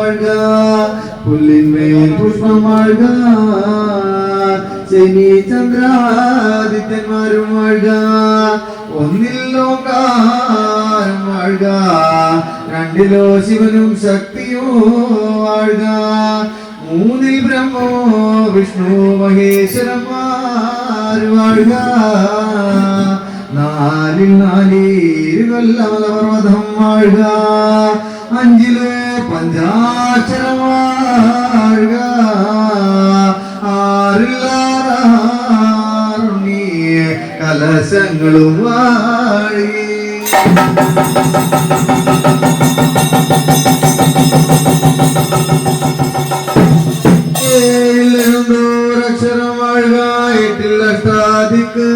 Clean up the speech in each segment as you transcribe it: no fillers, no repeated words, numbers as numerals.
വാഴുക, പുല്ലിന്മേൽ പുഷ്പം വാഴുക, ശനി ചന്ദ്രാദിത്യന്മാരും വാഴുക, ഒന്നിൽ ഓംകാരം വാഴുക, രണ്ടിലോ ശിവനും ശക്തിയോ വാഴുക, മൂന്നിൽ ബ്രഹ്മോ വിഷ്ണു മഹേശ്വരന്മാർ വാഴുക, നാലിൽ നാലീരുകൊല്ലമലപർവ്വതം വാഴുക, അഞ്ചില് പഞ്ചാക്ഷരം വാഴുക, ആറില്ലാറുണ്ണി കലശങ്ങളും വാഴി. ഏഴിലക്ഷരം വാഴുക, എട്ടിൽ അഷ്ടാദിക്ക്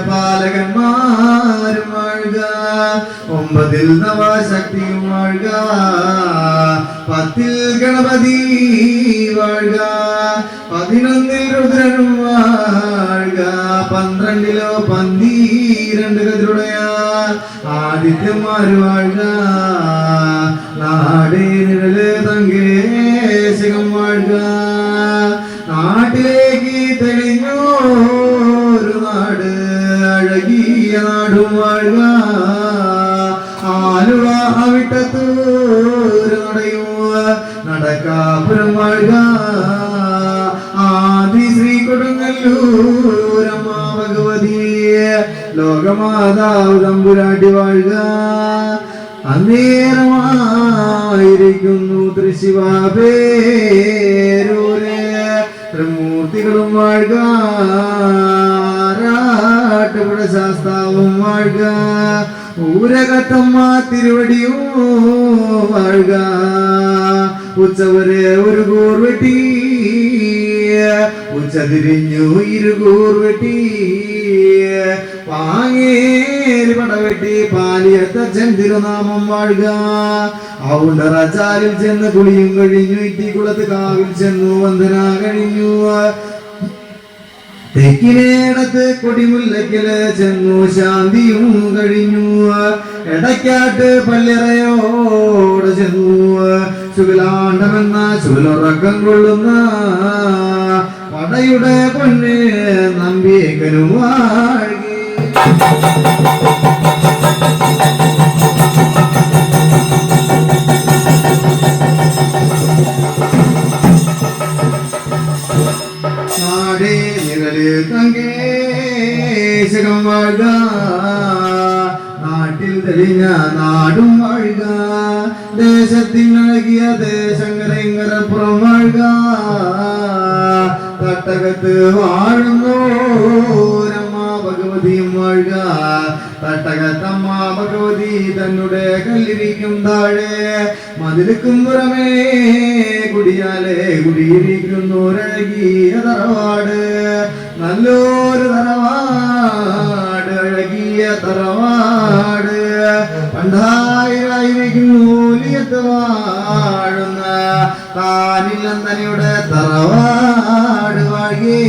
പാലകന്മാരും വാഴുക, ഒമ്പതിൽ നവശക്തിയും വാഴുക, പത്തിൽ ഗണപതി വാഴുക, പതിനൊന്നിൽ രുദ്രനും വാഴുക, പന്ത്രണ്ടിലോ 12 കതിരുടയ ആദിത്യന്മാര് വാഴുക, നാടേനിഴല് തങ്കേശകം വാഴുക, നാട്ടിലേക്ക് തെളിഞ്ഞോരു നാട് അഴകിയ നാടും വാഴുക, ആലുവ അവിട്ടത്തൂര് നടയുക, നടക്കാപുരം വാഴുക, ആദി ശ്രീ കൊടുങ്ങല്ലൂരമ്മ ഭഗവതി ലോകമാതാവ് തമ്പുരാട്ടി വാഴുക, അന്നേരമായിരിക്കുന്നു തൃശിവപേരൂര് ത്രിമൂർത്തികളും വാഴുക, രാട്ടുപുഴ ശാസ്താവും വാഴുക, ഊരകത്തമ്മ തിരുവടിയും വാഴുക, ഉച്ചവരെ ഒരു കൂർ വെട്ടി, ഉച്ച തിരിഞ്ഞു ഇരുകൂർ വെട്ടി, പാങ്ങേരി പടവെട്ടി പാലിയത്തച്ഛൻ തിരുനാമം വാഴുക, ഔണ്ടറാച്ചാലിൽ ചെന്ന് കുളിയും കഴിഞ്ഞു, ഇട്ടിക്കുളത്ത് കാവിൽ ചെന്നു വന്ദന കഴിഞ്ഞു, തെക്കിനേടത്ത് കൊടിമുല്ലക്കല് ചെന്നു ശാന്തിയും കഴിഞ്ഞു, എടക്കാട്ട് പള്ളിറയോട് ചെന്നു ശുഗലാണ്ടമെന്ന ശുഗലുറക്കം കൊള്ളുന്ന പടയുടെ പൊന്ന് നമ്പിയേക്കനും വാഴുക. നാടേ നിഴല് തങ്കേശകം വാഴുക, നാട്ടിൽ തെളിഞ്ഞ നാടും വാഴുക, ദേശത്തിനഴകിയ ദേശങ്കരപ്പുറം വാഴുക, തട്ടകത്ത് വാഴുന്നോരമ്മ ഭഗവതിയും വാഴുക, തട്ടകത്തമ്മ ഭഗവതി തന്നെ കല്ലിരിക്കും താഴെ, മതിലുക്കും പുറമേ കുടിയാലെ കുടിയിരിക്കുന്നൊരഴകിയ തറവാട്, നല്ലൊരു തറവാട് അഴകിയ തറവാട്, പണ്ടായിരിക്കും മൂല്യത്ത് വാഴുന്ന താനില്ലന്തനിയുടെ തറവാട് വാഴി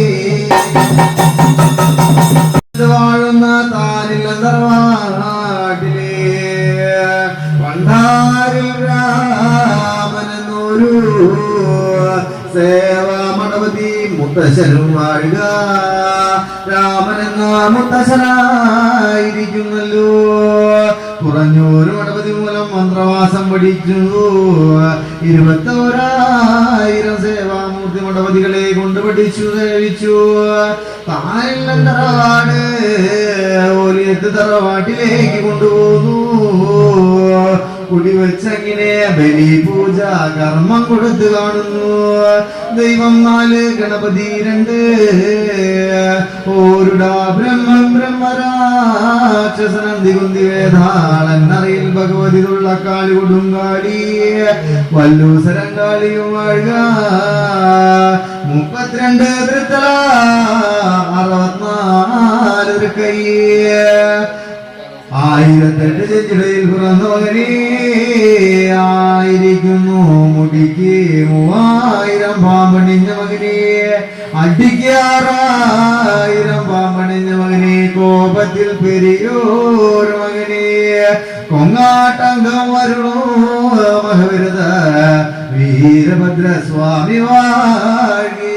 വാഴുന്ന താനില്ല തറവാടിലെ പണ്ടാരിൽ രാമനെന്നൊരു സേവാ മടവതി മുത്തശ്ശനും വാഴുക, രാമനെന്ന മുത്തശ്ശനായിരിക്കുന്നല്ലോ, കുറഞ്ഞൊരു മടവതി മൂലം മന്ത്രവാസം പഠിച്ചു, 21,000 സേവാമൂർത്തി മടവതികളെ കൊണ്ട് പഠിച്ചു സേവിച്ചു, താനില്ലം തറവാട് ഓലിയത്ത് തറവാട്ടിലേക്ക് കൊണ്ടുപോന്നു, കുടിവെച്ചങ്ങനെ ബലി പൂജ കർമ്മം കൊടുത്തു കാണുന്നു, ദൈവം 4 ഗണപതി 2 ഓരുടാ ബ്രഹ്മം ബ്രഹ്മരാക്ഷസനന്തി കുന്തി വേദാളൻ അറിയിൽ ഭഗവതി തുള്ളക്കാളി കൊടുങ്കാളി വല്ലൂസരങ്കാളിയും വാഴുക, 32 തൃത്തല 64 കൈ, 1008 ചെഞ്ചിടയിൽ പിറന്ന മകനെ ആയിരിക്കുന്നു മുടിക്ക് 3000 പാമ്പണിഞ്ഞ മകനെ, അടിക്ക് 6000 പാമ്പണിഞ്ഞ മകനെ, കോപത്തിൽ പെരിയോർ മകനെ, കൊങ്ങാട്ടംഗം വരുണോ മഹവിരത വീരഭദ്രസ്വാമി വാഴി.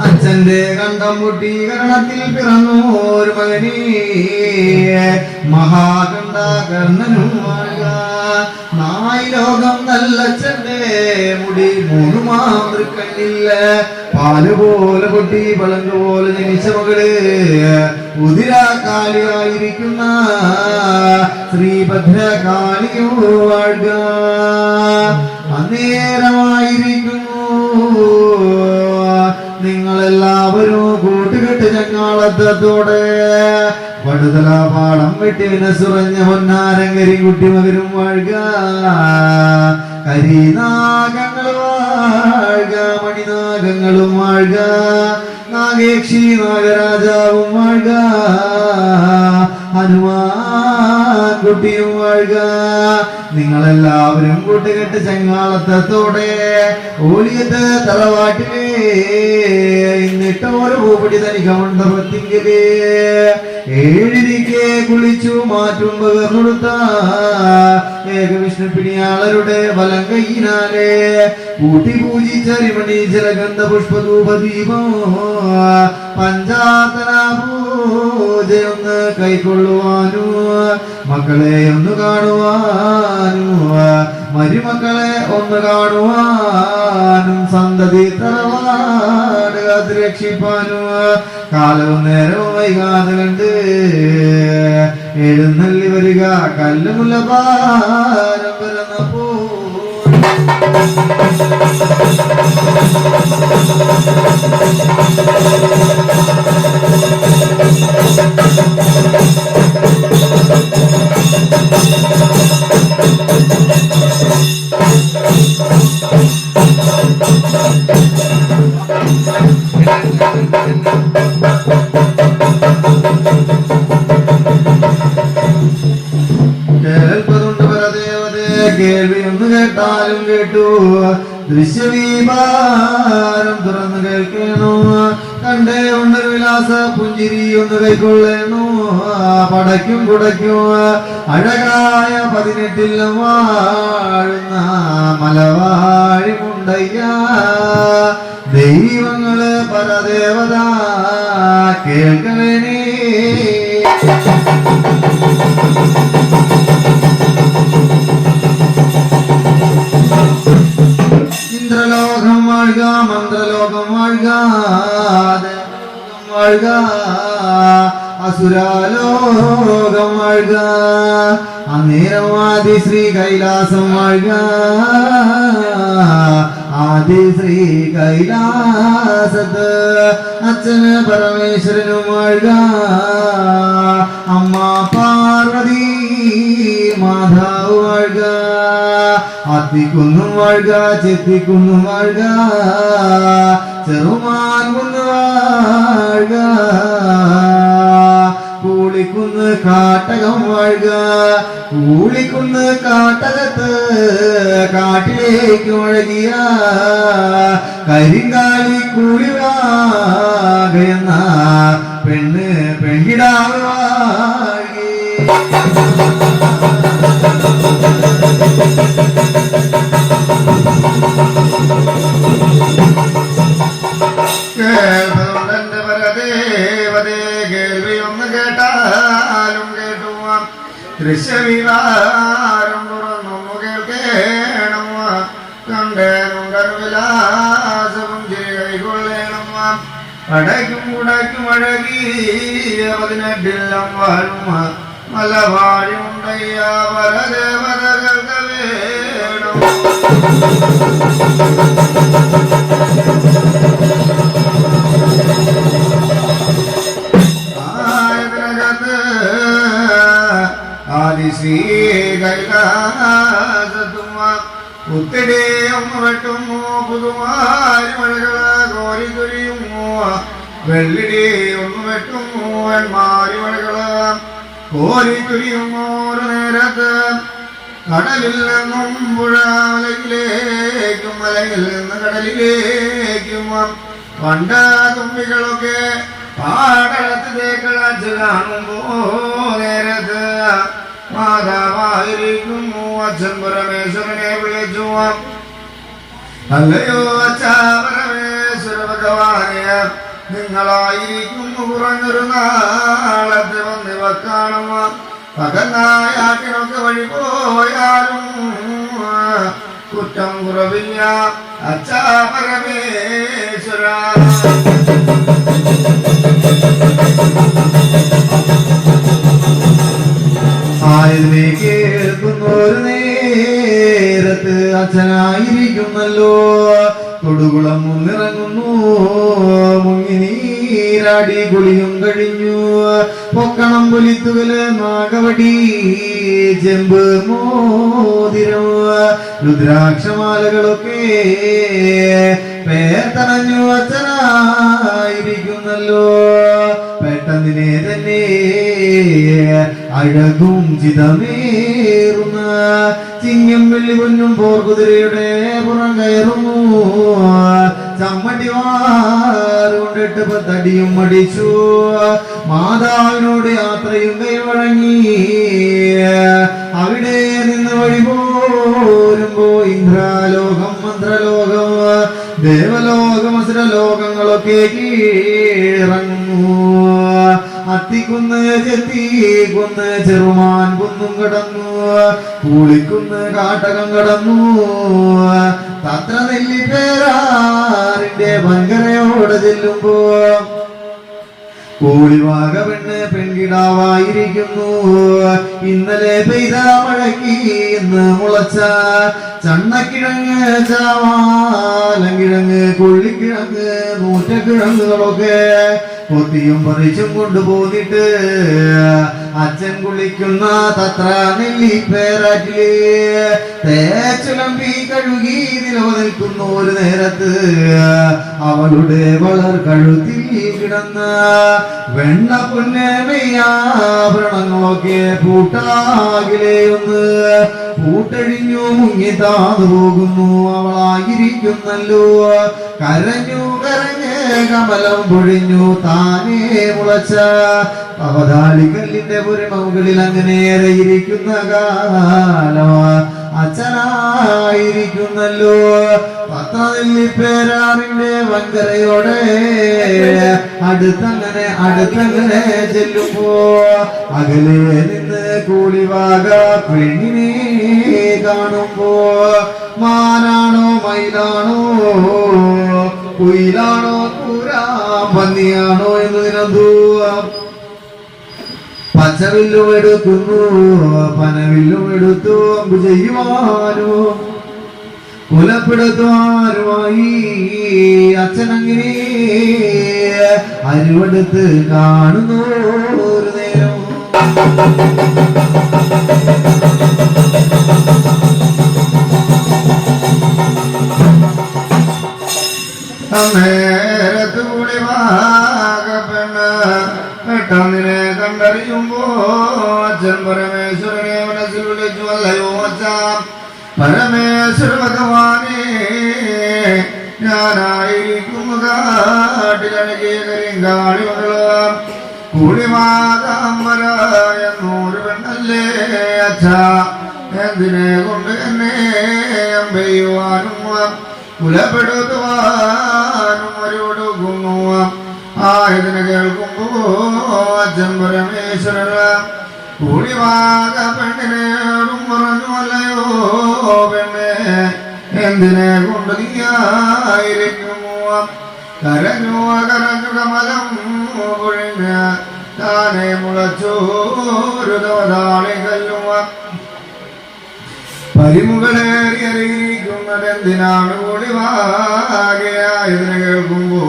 അച്ഛന്റെ കണ്ടം പൊട്ടി കരണത്തിൽ പിറന്നു ഒരു മകനീ മഹാകണ്ഠകർണനും വാഴുക. നായി ലോകം നല്ലച്ഛന്റെ മുടി മൂന്ന് മാതൃക്കണ്ണില്ല പാല് പോലെ പൊട്ടി പളങ്ക് പോലെ ജനിച്ച മകള് ഉദിരാകാളിയായിരിക്കുന്ന ശ്രീഭദ്രകാളിയോ വാഴുക. അന്നേരമായിരിക്കുന്നു നിങ്ങളെല്ലാവരും കൂട്ടുകെട്ട് ചങ്ങാളത്തോടെ വടുതല പാടം വെട്ടി വിനസുറഞ്ഞ പൊന്നാരം കരികുട്ടി മകരും വാഴുക. കരിനാഗങ്ങൾ വാഴുക, മണിനാഗങ്ങളും വാഴുക, നാഗേക്ഷി നാഗരാജാവും വാഴുക, ഹനുമാൻ കുട്ടിയും വാഴുക. നിങ്ങളെല്ലാവരും കൂട്ടുകെട്ട് ചങ്ങാളത്തോടെ ഓലിയത്ത് തറവാട്ടിലേ ഇന്നിട്ടോരോ പൂപ്പടി തനിക്ക് മണ്ഡപത്തിങ്കിലേ ഏഴിരിക്കെ കുളിച്ചു മാറ്റും പകർന്നെടുത്ത ഏകവിഷ്ണു പിണിയാളരുടെ വലം കൈയിനാലെ കൂട്ടി പൂജിച്ചരിമണി ജലഗന്ധ പുഷ്പധൂപദീപം പഞ്ചാതന പൂജയൊന്ന് കൈക്കൊള്ളുവാനു മക്കളെ ഒന്ന് കാണുവാനു മരുമക്കളെ ഒന്ന് കാണുവാനും സന്തതി തറവാട് രക്ഷിപ്പാനും കാലവും നേരവും വൈകാതെ കണ്ട് എഴുന്നള്ളി വരിക കല്ലുമുല്ല ഭാരം വരുന്നപ്പോ. കേൾപ്പതുണ്ട് പരദേവതേ, കേൾവിയൊന്ന് കേട്ടാലും കേട്ടു, ദൃശ്യവീപാരം തുറന്നു കേൾക്കണോ, കണ്ടേ ഉണ്ടൊരു വിലാസ പുഞ്ചിരി ഒന്ന് കൈക്കൊള്ളണോ, പടയ്ക്കും കുടയ്ക്കും അഴകായ 18 വാഴുന്ന മലവാഴി മുണ്ടയ്യ ദൈവങ്ങള് പരദേവത കേൾക്കണേ. ഇന്ദ്രലോകം വാഴുക, മന്ത്രലോകം വാഴുക, ദേവലോകം വാഴുക, അസുരാലോകം വാഴുക, അന്നേരം ആദി ശ്രീ കൈലാസം വാഴുക, ആദി ശ്രീ കൈലാസത്ത് അച്ഛന് പരമേശ്വരനും വാഴുക, അമ്മ പാർവതി മാതാവ് വാഴുക, അത്തിക്കുന്നും വാഴുക, ചെത്തിക്കുന്നും വാഴുക, ചെറുമാൻ കുന്ന് വാഴുക, കൂളിക്കുന്ന് കാട്ടകം വാഴുക, കൂളിക്കുന്ന് കാട്ടകത്ത് കാട്ടിലേക്ക് ഒഴുകിയ കരിങ്കാലി കൂളിവാകയെന്ന പെണ്ണ് പെൺകിടാവ് വാഴി. കേൾപ്പതുണ്ടെന്റെ പരദേവതേ, കേൾവിയൊന്ന് കേട്ടാലും കേട്ടു, ദൃശ്യവികാരം തുറന്നൊന്നു കേൾക്കേണം, കണ്ടേനുണ്ടൊരു വിലാസവും കൈകൊള്ളേണം, അടയ്ക്കും കുടയ്ക്കും അഴകിയ 18 വാഴും മലവാഴി ഉണ്ടയ്യ പരദേവതകൾക്ക് വേണം. ആദിശ്രീ കൈലാസത്തും കുത്തിടേ ഒന്ന് വെട്ടുമോ, പുതുമാരി മഴകള് കോരി തുരിയുമോ, വെള്ളിടേ ഒന്ന് വെട്ടുമോ, വെൺമാരി മഴകള് കോരി തുരിയുമോ, ഒരു നേരത്ത് കടലിൽ നിന്നും പുഴ മലയിലേക്കും, മലയിൽ നിന്ന് കടലിലേക്കും പണ്ട തുമ്പികളൊക്കെ പാടളത്തിലേക്ക് കാണുമ്പോ നേരത്ത് മാതാവായിരിക്കുന്നു അച്ഛൻ പരമേശ്വരനെ വിളിച്ചു. അല്ലയോ അച്ഛാ പരമേശ്വര ഭഗവാനെ, നിങ്ങളായിരിക്കുന്നു കുറഞ്ഞൊരു നാളത്തെ വന്നിവ കാണുക. പകനായാട്ടിനൊക്കെ വഴി പോയാലും കുറ്റം കുറവില്ല അച്ഛാ പരമേശ്വര. ആയതിനെ കേൾക്കുന്നൊരു നേരത്ത് അച്ഛനായിരിക്കുന്നല്ലോ. തൊടുകുളം മുന്നിറങ്ങുന്നു, മുങ്ങി നീരാടി കുളിയും കഴിഞ്ഞു. പൊക്കണം പൊലിത്തുകല് നാഗവടി ചെമ്പ് മോതിരം രുദ്രാക്ഷമാലകളൊക്കെ പേർത്തണഞ്ഞു അച്ഛനായിരിക്കുന്നല്ലോ. പെട്ടെന്നിനെ തന്നെ അഴകും ചിതമേറുന്ന ചിങ്ങം വെള്ളി പൊന്നും പോർകുതിരയുടെ പുറം കയറുന്നു. ചമ്മട്ടി വാറുകൊണ്ടിട്ട് പത്തടിയും മടിച്ചു. മാതാവിനോട് യാത്രയും കൈവഴങ്ങി. അവിടെ നിന്ന് വഴി പോരുമ്പോ ഇന്ദ്രലോകം മന്ത്രലോകം ദേവലോകം അസുരലോകങ്ങളൊക്കെ കീഴറങ്ങുന്നു. അത്തിക്കുന്ന് ചെത്തിക്കുന്ന് ചെറുമാൻ കുന്നും കടന്നു. പൂളിക്കുന്ന് കാട്ടകം കടന്നു. തത്ര നെല്ലിപ്പേരാറിന്റെ ഭങ്കരയോടെ ചെല്ലുമ്പോ കോളിവാക പെണ്ണ് പെൺകിടാവായിരിക്കുന്നു. ഇന്നലെ പെയ്ത മഴയ്ക്ക് ഇന്ന് മുളച്ച ചണ്ണക്കിഴങ്ങ് ചാവാലങ്കിഴങ്ങ് കൊള്ളിക്കിഴങ്ങ് നൂറ്റക്കിഴങ്ങുകളൊക്കെ കൊത്തിയും പറിച്ചും കൊണ്ടുപോന്നിട്ട് അച്ഛൻ കുളിക്കുന്ന തത്ര നെല്ലിപ്പേരാറ്റില് തേച്ചുലമ്പി കഴുകി നിലനിൽക്കുന്ന ഒരു നേരത്ത് അവളുടെ വളർ കഴുത്തിൽ കിടന്ന വെണ്ണ പുന്നമയാഭരണങ്ങളൊക്കെ പൂട്ടാകിലെയൊന്ന് പൂട്ടഴിഞ്ഞു മുങ്ങി താന്നു പോകുന്നു. അവളായിരിക്കുന്നല്ലോ. കരഞ്ഞു കരഞ്ഞ് കമലം പൊഴിഞ്ഞു താനേ മുളച്ച അവതാളിക്കല്ലിന്റെ പുരമുകളിൽ അങ്ങനെയേറെ ഇരിക്കുന്ന കാലം അച്ഛനായിരിക്കുന്നല്ലോ. പത്തനെല്ലിപ്പേരാറിന്റെ വൻകരയോടെ അടുത്തങ്ങനെ ചെല്ലുമ്പോ അകലെ നിന്ന് കൂളിവാക പെണ്ണിനെ കാണുമ്പോ മാനാണോ മയിലാണോ കുയിലാണോ കൂരാമ്പന്നിയാണോ എന്നതിനു പച്ചവില്ലും എടുക്കുന്നു പനവില്ലും എടുത്തു അമ്പ് ചെയ്യുവാനോ കുലപ്പെടുത്തുവാനുമായി അച്ഛനങ്ങനെ അരുവെടുത്ത് കാണുന്നു ഒരു നേരം. നേരത്ത് കൂളിവാക പെണ്ണ് പെട്ടെന്നിനെ കണ്ടറിയുമ്പോ അച്ഛൻ പരമേശ്വരനെ മനസ്സിൽ വിളിച്ചു. അല്ലയോ അച്ഛ പരമേശ്വര ഭഗവാനെ, ഞാനായിരിക്കുന്നു കാട്ടിലഴകിയ കരിങ്കാളിമകള് കൂളിവാകാമര എന്നൂറ് പെണ്ണല്ലേ അച്ഛ. എന്തിനെ കൊണ്ട് എന്നെ അമ്പെയ്യുവാനും കുലപ്പെടുത്തുവാനും ഒരുടുക്കുന്നു. ആയതിനെ കേൾക്കുമ്പോ അച്ഛൻ പരമേശ്വര കൂളിവാക പെണ്ണിനോടും പറഞ്ഞു. അല്ലയോ പെണ്ണെ, എന്തിനെ കൊണ്ട് നീയായിരിക്കുന്നു? കരഞ്ഞു കരഞ്ഞു കമലം പൊഴിഞ്ഞ് താനെ മുളച്ചോരു തോതാളി കല്ലുമ പരിമുകളേറിയിരിക്കുന്നതെന്തിനാണ് കൂളിവാകയായതിനെ കേൾക്കുമ്പോ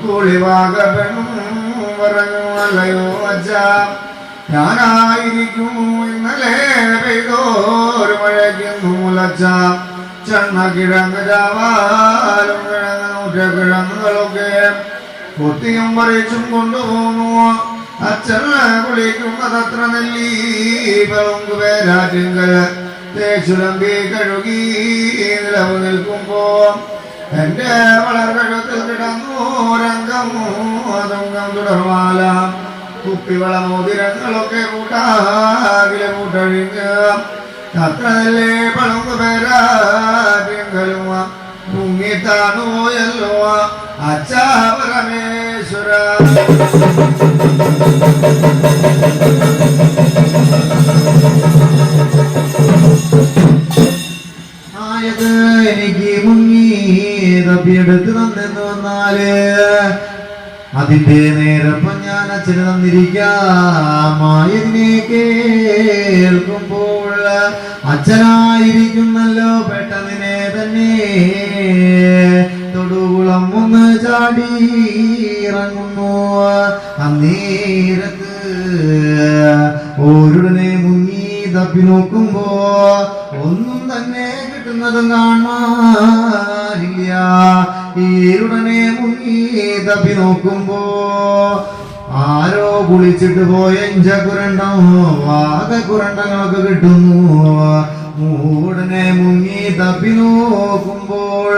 കൂളിവാക പെണ്ണും പറഞ്ഞു. അല്ലയോ അച്ഛ, ഞാനായിരിക്കുന്നു ഇന്നലെ പെയ്തോരു മഴയ്ക്കുന്നു മുളച്ച ചണ്ണക്കിഴങ്ങ് ചാവാലും കിഴങ്ങ് നൂറ്റക്കിഴങ്ങുകളൊക്കെ കൊത്തിയും പറിച്ചും കൊണ്ടുപോകുന്നു. അച്ഛൻ കുളിക്കുന്നതത്ര നെല്ലി പളുങ്ക് പേരാറ്റിങ്കൽ തേച്ചുലമ്പി കഴുകി നിലവ് നിൽക്കുമ്പോ എന്റെ വളർകഴുത്തിൽ കിടന്നു രംഗമോ അതുങ്കം തുടർമാല കുപ്പിവള മോതിരങ്ങളൊക്കെ കൂട്ടാകിലെ കൂട്ടഴിഞ്ഞ് അത്രയല്ലേ പളുങ്കു പേരാകലും മുങ്ങിത്താണോയല്ലോ അച്ഛാ പരമേശ്വര. ആയത് എനിക്ക് മുങ്ങി തപ്പിയെടുത്ത് തന്നെന്ന് വന്നാല് അതിന്റെ നേരപ്പം ഞാൻ അച്ഛന് തന്നിരിക്കാമായതിനെ കേൾക്കുമ്പോൾ അച്ഛനായിരിക്കുന്നല്ലോ പെട്ടെന്നിനെ തന്നെ തൊടുകുളം ഒന്ന് ചാടി ഇറങ്ങുന്നു. അന്നേരത്ത് ഓരുടനെ മുങ്ങി തപ്പി നോക്കുമ്പോ ഒന്നും തന്നെ കിട്ടുന്നതും കാണാനില്ല. ഈരുടനെ മുങ്ങി തപ്പി നോക്കുമ്പോ ആരോ കുളിച്ചിട്ട് പോയ കുരണ്ടോ വാഗക്കുരണ്ടങ്ങളൊക്കെ കിട്ടുന്നു. മൂടനെ മുങ്ങി തപ്പി നോക്കുമ്പോൾ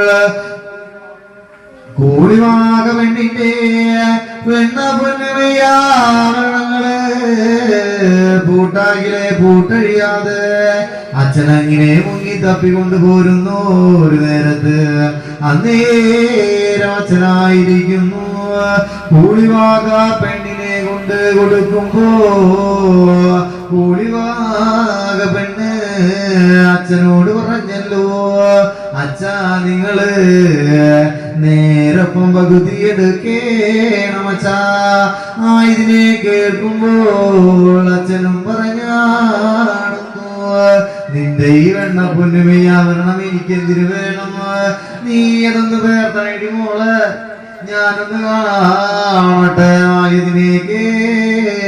കൂളിവാക പെണ്ണിന്റെ വെണ്ണ പൊന്നവയാളങ്ങള് പൂട്ടാകിലെ പൂട്ടഴിയാതെ അച്ഛനങ്ങനെ മുങ്ങി തപ്പിക്കൊണ്ട് പോരുന്നു. ഒരു നേരത്ത് അന്നേരം അച്ഛനായിരിക്കുന്നു കൂളിവാക പെണ്ണിനെ കൊണ്ട് കൊടുക്കുമ്പോ കൂളിവാക പെണ്ണ് അച്ഛനോട് പറഞ്ഞല്ലോ, അച്ഛാ നിങ്ങള് നേരപ്പം പകുതി എടുക്കേണം അച്ഛാ. ഇതിനെ കേൾക്കുമ്പോൾ അച്ഛനും പറഞ്ഞാടുന്നു, നിന്റെ ഈ വെണ്ണ പൊന്നുമയാവരണം എനിക്കെന്തിനു വേണം? നീ അതൊന്ന് പേർത്തായിടി മോള്, ഞാനൊന്ന് കാണട്ടെ. ഇതിനെ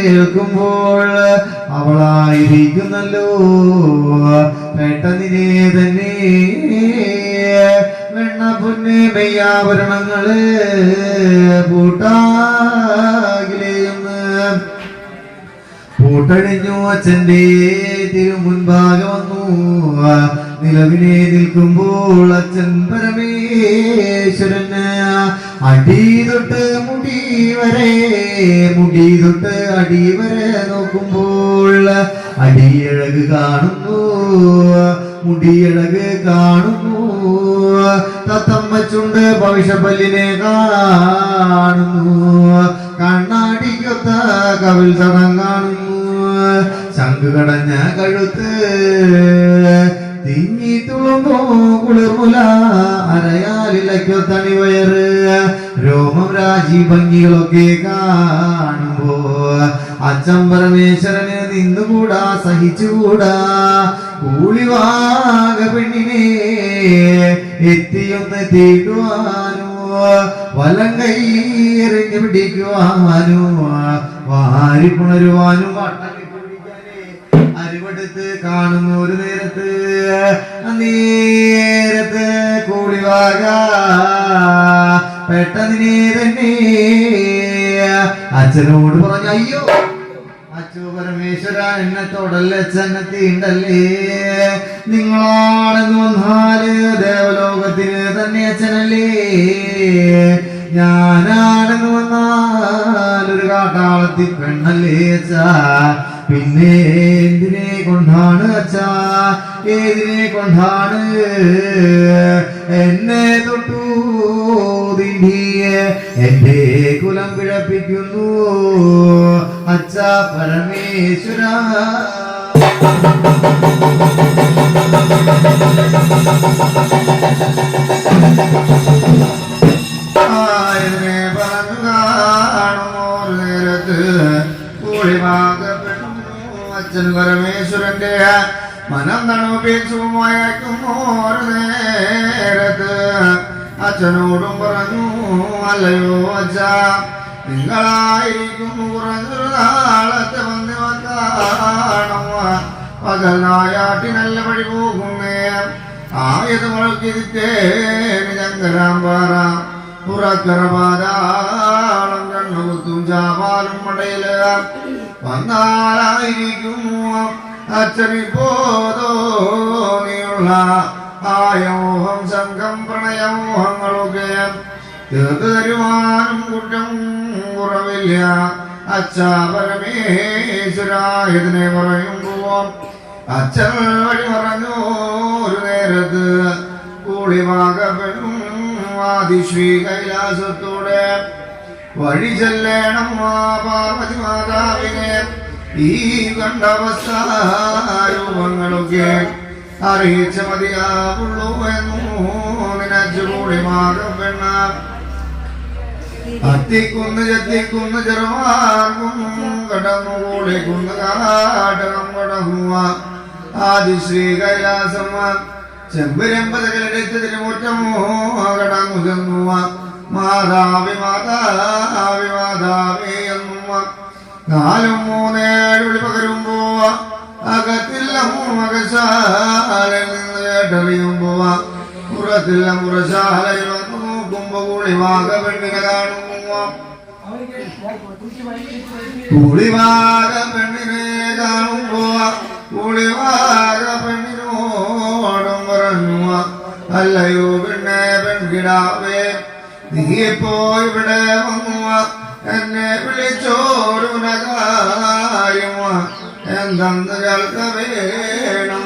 കേൾക്കുമ്പോൾ അവളായിരിക്കുന്നല്ലോ പെട്ടെന്നിനെ തന്നെ വെണ്ണ പൊന്നെ മെയ്യാഭരണങ്ങള് പൂട്ടാകിലേന്ന് പൂട്ടഴിഞ്ഞു. അച്ഛന്റെ തിരുമുൻപാകെ വന്നു നിലവിനെ നിൽക്കുമ്പോൾ അച്ഛൻ പരമേശ്വരന് അടി തൊട്ട് മുടി വരെ അടി വരെ നോക്കുമ്പോൾ അടിയഴക് കാണുന്നു, മുടിയഴക് കാണുന്നു. തത്തമ്മച്ചുണ്ട് ഭവിഷ്യപ്പല്ലിനെ കാണുന്നു, കണ്ണാടിക്കൊത്ത കവിൽ തടം കാണുന്നു. ശംഖ് കടഞ്ഞ കഴുത്ത് തിങ്ങി തുളുമ്പോ കുളിർമുല അരയാലിലയ്ക്കൊത്തണി വയറ് രോമം രാജി ഭംഗികളൊക്കെ കാണുമ്പോ അച്ഛൻ പരമേശ്വരന് നിന്നുകൂടാ സഹിച്ചുകൂടാ. കൂളിവാക പെണ്ണിനെ എത്തിയൊന്ന് തീണ്ടുവാനോ വലം കൈ എറിഞ്ഞു പിടിക്കുവാനോ വാരി പുണരുവാനും വട്ടം അരിവെടുത്ത് കാണുന്നു. ഒരു നേരത്ത് കൂളിവാക പെട്ടെന്നിനെ തന്നെ അച്ഛനോട് പറഞ്ഞു, അയ്യോ അച്ഛോ പരമേശ്വര എന്നെ തൊടല്ലേ, അച്ഛനെ തീണ്ടല്ലേ. നിങ്ങളാണെന്ന് വന്നാല് ദേവലോകത്തിന് തന്നെ അച്ഛനല്ലേ, ഞാനാണെന്ന് വന്നാൽ ഒരു കാട്ടാളത്തിൽ പെണ്ണല്ലേ അച്ഛാ. പിന്നെ എന്തിനെ കൊണ്ടാണ് അച്ഛാ, ഏതിനെ കൊണ്ടാണ് എന്നെ തൊട്ടു എന്റെ കുലം പിഴപ്പിക്കുന്നു അച്ഛാ പരമേശ്വര. ആയതിനെ പറഞ്ഞു കാണുമോ നേരത്ത് കൂളിവാകപ്പെട്ടു അച്ഛൻ പരമേശ്വരന്റെ മനം തണുപ്പിച്ചുമയക്കുമോ നേരത്ത് അച്ഛനോടും പറഞ്ഞു, അല്ലയോ അച്ഛാ നിങ്ങളായിരിക്കും കുറഞ്ഞൊരു നാളത്തെ വന്ധ്യവക്കാണം പകൽ നായാട്ടിനല്ല വഴി പോകുന്നേ ആയത് മുളക്കിരിത്തേ ജങ്കരാമ്പാറ ഉറക്കറ പാതാളം കണ്ണുകുത്തും ചാപാലും മടയില് വന്നാലായിരിക്കും അച്ഛനിപ്പോതോ നീയുള്ള ആയോഹം സംഘം പ്രണയമോഹങ്ങളൊക്കെ തീർത്തു തരുവാനും കുറ്റം കുറവില്ല. അച്ഛാ പരമേശ്വര ഇതിനെ പറയുമ്പോ അച്ഛൻ വഴി പറഞ്ഞു ഒരു നേരത്ത് കൂളിവാകപ്പെടും ആദിശ്രീ കൈലാസത്തോടെ വഴി ചെല്ലണം പാർവതി മാതാവിനെ. ഈ കണ്ടവസ്ഥാരൂപങ്ങളൊക്കെ അറിയിച്ച മതിയാവുള്ളൂ എന്നു നിനച്ചു കൂളിവാകപ്പെണ്ണ. അത്തിക്കുന്ന് ചെത്തിക്കുന്ന് ചെറുമാർക്കും കടന്നു കൂളിക്കുന്ന് കാട്ടകം കടങ്ങുക ആദിശ്രീ കൈലാസമ്മ ചെമ്പരമ്പതകളെടുത്ത് തിരുമുറ്റമോ കടങ്ങു ചെന്നുവ. മാതാവി മാതാവി മാതാവി എന്നുവ. 4-3 വിളി പകരുമ്പോ അകത്തില്ല മകശാലയിൽ നിന്ന് കേട്ടറിയുമ്പോ പുറത്തില്ല പുറശാലയിൽ വന്നു നോക്കുമ്പോ കൂളിവാക പെണ്ണിനെ കാണുമ്പോ കൂളിവാക പെണ്ണിനെ കാണുമ്പോ കൂളിവാക പെണ്ണിനോടും പറഞ്ഞു അല്ലയോ പെണ്ണെ പെൺകിടാവേ നീയിപ്പോ ഇവിടെ വന്നുവ എന്നെ വിളിച്ചോരുന കാര്യം എന്തെന്ന് കേൾക്ക വേണം.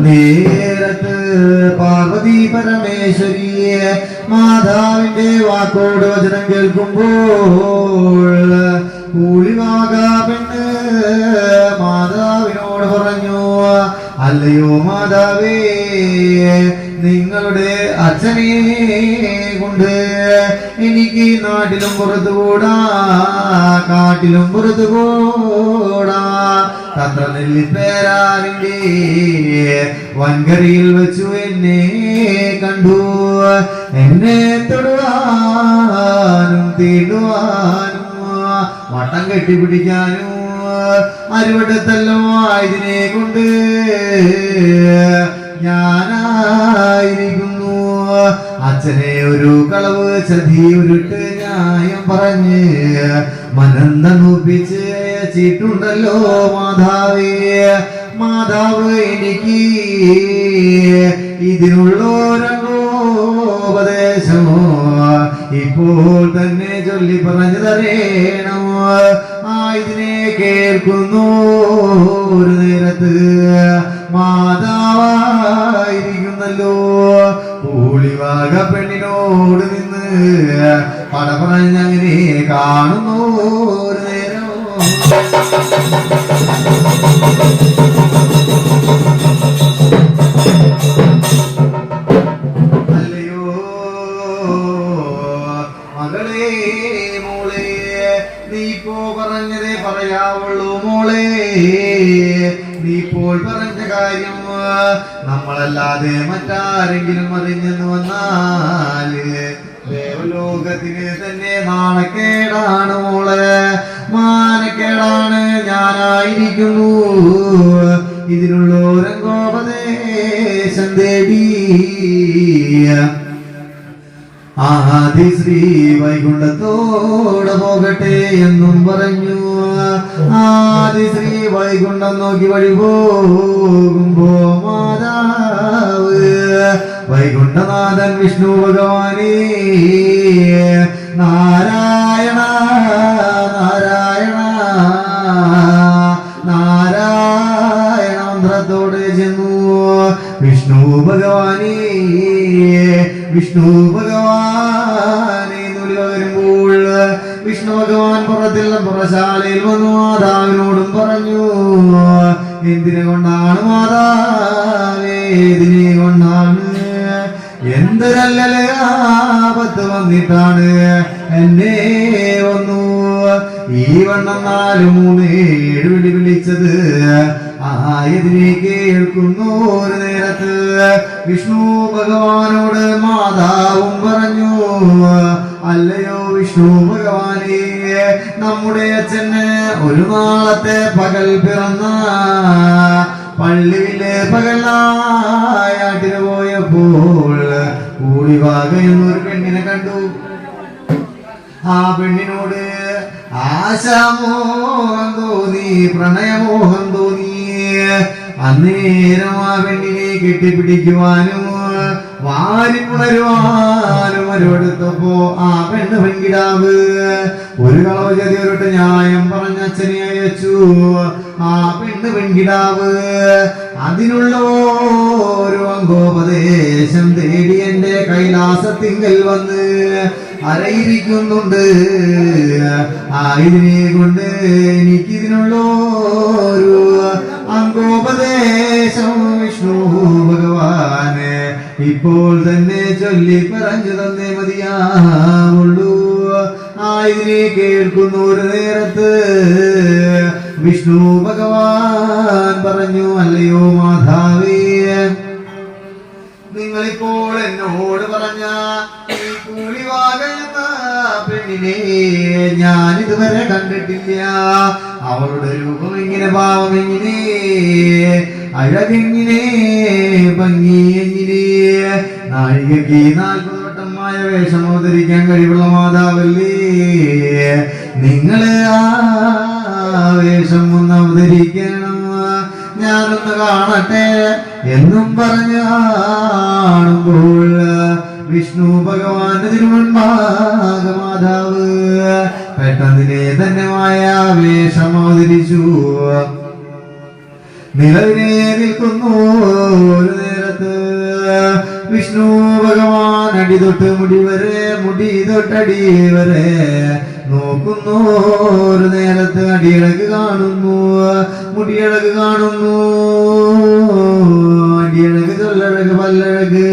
നേരത്ത് പാർവതി പരമേശ്വരിയെ മാതാവിന്റെ വാക്കോട് വചനം കേൾക്കുമ്പോൾ കൂളിവാക പെണ്ണ് മാതാവിനോട് പറഞ്ഞു അല്ലയോ മാതാവേ നിങ്ങളുടെ അച്ഛനെ കൊണ്ട് എനിക്ക് നാട്ടിലും പുറത്തുകൂടാ കാട്ടിലും പുറത്തുകൂടാ. തത്ര നെല്ലിപ്പേരാറിന്റെ വൻകരയിൽ വെച്ചു എന്നെ കണ്ടു. എന്നെ തൊടുവാനും തീണ്ടുവാനും വട്ടം കെട്ടിപ്പിടിക്കാനും അരുവട്ടത്തല്ലോ ഇതിനെ കൊണ്ട് ഞാനായിരിക്കുന്നു. അച്ഛനെ ഒരു കളവ് ചതി ഉരുട്ട് ന്യായം പറഞ്ഞ് മനന്നൂപ്പിച്ച് ചീട്ടുണ്ടല്ലോ മാതാവേ. മാതാവ് എനിക്ക് ഇതിനുള്ളോരോപദേശമോ ഇപ്പോൾ തന്നെ ചൊല്ലി പറഞ്ഞു തരേണോ. ഇതിനെ കേൾക്കുന്നു ഒരു നേരത്ത് മാതാവായിരിക്കുന്നല്ലോ. കൂളിവാക പെണ്ണിനോട് നിന്ന് പട പറഞ്ഞങ്ങനെ കാണുന്നു ഒരു നേരം. അല്ലയോ മകളെ മോളെ നീപ്പോ പറഞ്ഞതേ പറയാവുള്ളൂ മോളെ. നീപ്പോൾ പറഞ്ഞ കാര്യം നമ്മളല്ലാതെ മറ്റാരെങ്കിലും അറിഞ്ഞെന്ന് വന്നാല് ദേവലോകത്തിന് തന്നെ നാണക്കേടാണ് മോളെ. മാനക്കേടാണ്. ഞാനായിരിക്കുന്നു ഇതിനുള്ളോരംഗോപദേശം തേടി ആദിശ്രീ വൈകുണ്ഠത്തോടെ പോകട്ടെ എന്നും പറഞ്ഞു. ആദിശ്രീ വൈകുണ്ഠം നോക്കി വഴി പോകുമ്പോ മാതാവ് വൈകുണ്ഠനാഥൻ വിഷ്ണു ഭഗവാനേ നാരായണ നാരായണ നാരായണാന്ത്രത്തോടെ ചെന്നു. വിഷ്ണു ഭഗവാനേ വിഷ്ണു ഭഗവാനെ നൂലി പകരുമ്പോൾ വിഷ്ണു ഭഗവാൻ പുറത്തിൽ പുറശാലയിൽ വന്നു മാതാവിനോടും പറഞ്ഞു എന്തിനെ കൊണ്ടാണ് മാതാവേ ഇതിനെ കൊണ്ടാണ് എന്തൊരല്ലേ ആപത്ത് വന്നിട്ടാണ് എന്നെ വന്നു ഈ വണ്ണം 4-3-7 വിളി വിളിച്ചത്. ആയതിനെ കേൾക്കുന്നു ഒരു നേരത്ത് വിഷ്ണു ഭഗവാനോട് മാതാവും പറഞ്ഞു അല്ലയോ വിഷ്ണു ഭഗവാനെ നമ്മുടെ അച്ഛന് ഒരു നാളത്തെ പകൽ പിറന്ന പള്ളിയിലെ പകലായാട്ടിന് പോയപ്പോൾ കൂടിവാക എന്നൊരു പെണ്ണിനെ കണ്ടു. ആ പെണ്ണിനോട് ആശാമോഹം തോന്നി, പ്രണയമോഹം തോന്നി. അന്നേരം ആ പെണ്ണിനെ കെട്ടിപ്പിടിക്കുവാനും വാരിപ്പുണരുവാനും ഒരുവെടുത്തപ്പോ ആ പെണ്ണ് പെൺകിടാവ് ഒരു കളവ് ചതിയൊരുട്ട് ന്യായം പറഞ്ഞ അച്ഛനെ അയച്ചു. ആ പെണ്ണ് പെൺകിടാവ് അതിനുള്ള ഒരു അംഗോപദേശം തേടി എന്റെ കൈലാസത്തിങ്കൽ വന്ന് അരയിരിക്കുന്നുണ്ട്. ഇതിനെ കൊണ്ട് എനിക്കിതിനുള്ള ഒരു അംഗോപദേശം വിഷ്ണു ഭഗവാന് ഇപ്പോൾ തന്നെ ചൊല്ലി പറഞ്ഞു തന്നേ മതിയാവുള്ളൂ. ഇതിനെ കേൾക്കുന്ന ഒരു നേരത്ത് വിഷ്ണു ഭഗവാൻ പറഞ്ഞു, അല്ലയോ മാധവേ, നിങ്ങളിപ്പോൾ എന്നോട് പറഞ്ഞ ഈ കൂലിവാക എന്ന പെണ്ണിനെ ഞാൻ ഇതുവരെ കണ്ടിട്ടില്ല. അവളുടെ രൂപം എങ്ങനെ, ഭാവം എങ്ങനെ, അഴകെങ്ങനെ, ഭംഗി എങ്ങനെ, നാഴികക്ക് 40 വട്ടമായ വേഷം അവതരിക്കാൻ കഴിവുള്ള മാതാവല്ലേ. നിങ്ങള് ആ വേഷം ഒന്ന് അവതരിക്കണം, ഞാനൊന്ന് കാണട്ടെ എന്നും പറഞ്ഞു കാണുമ്പോൾ വിഷ്ണു ഭഗവാന്റെ തിരുമുൻപാകെ മാതാവ് പെട്ടെന്നിനെ ധന്യമായ വേഷം അവതരിച്ചു. നിലവിനെ നിൽക്കുന്നു ഒരു നേരത്ത് വിഷ്ണു ഭഗവാൻ അടി തൊട്ട് മുടി വരെ, മുടി തൊട്ടടി വരെ നോക്കുന്നു. ഒരു നേരത്ത് അടിയഴക് കാണുന്നു, മുടിയഴക് കാണുന്നു, അടിയഴക്, ചൊല്ലഴക്, പല്ലഴക്,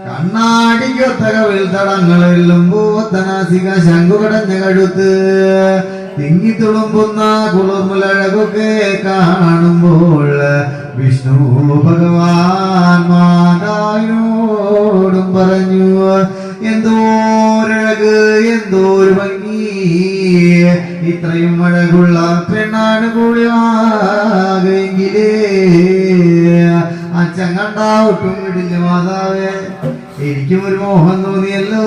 കണ്ണാടിക്കൊത്ത കവിൽ തടങ്ങൾ എല്ലുമ്പോ തനാസിക ശംഖു കടഞ്ഞ കഴുത്ത്, തിങ്ങിത്തുളുമ്പുന്ന കുളിർമുലഴകൊക്കെ കാണുമ്പോൾ വിഷ്ണു ഭഗവാൻ മാതാവിനോടും പറഞ്ഞു, എന്തോരഴക്, എന്തോരു ഭംഗി, ഇത്രയും അഴകുള്ള പെണ്ണാണ് കൂടിയാകെങ്കിലേ അച്ഛൻ കണ്ടാ ഒട്ടും വിടില്ല മാതാവേ, എനിക്കും ഒരു മോഹം തോന്നിയല്ലോ.